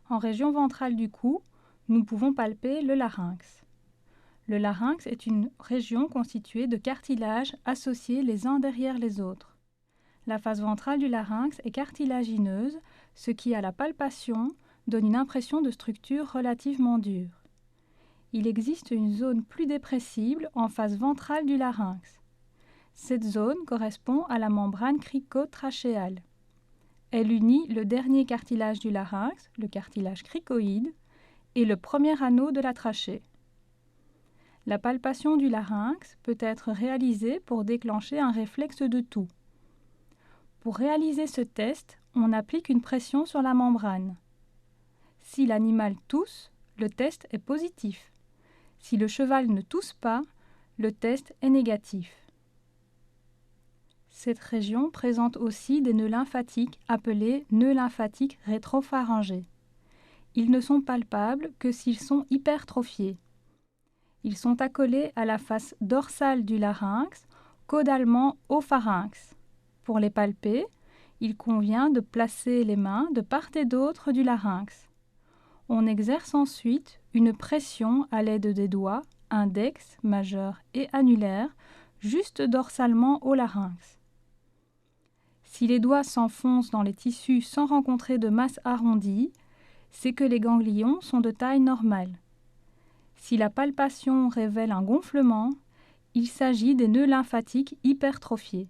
En région ventrale du cou, nous pouvons palper le larynx. Le larynx est une région constituée de cartilages associés les uns derrière les autres. La face ventrale du larynx est cartilagineuse, ce qui, à la palpation, donne une impression de structure relativement dure. Il existe une zone plus dépressible en face ventrale du larynx. Cette zone correspond à la membrane cricotrachéale. Elle unit le dernier cartilage du larynx, le cartilage cricoïde, et le premier anneau de la trachée. La palpation du larynx peut être réalisée pour déclencher un réflexe de toux. Pour réaliser ce test, on applique une pression sur la membrane. Si l'animal tousse, le test est positif. Si le cheval ne tousse pas, le test est négatif. Cette région présente aussi des nœuds lymphatiques appelés nœuds lymphatiques rétropharyngés. Ils ne sont palpables que s'ils sont hypertrophiés. Ils sont accolés à la face dorsale du larynx, caudalement au pharynx. Pour les palper, il convient de placer les mains de part et d'autre du larynx. On exerce ensuite une pression à l'aide des doigts, index, majeur et annulaire, juste dorsalement au larynx. Si les doigts s'enfoncent dans les tissus sans rencontrer de masse arrondie, c'est que les ganglions sont de taille normale. Si la palpation révèle un gonflement, il s'agit des nœuds lymphatiques hypertrophiés.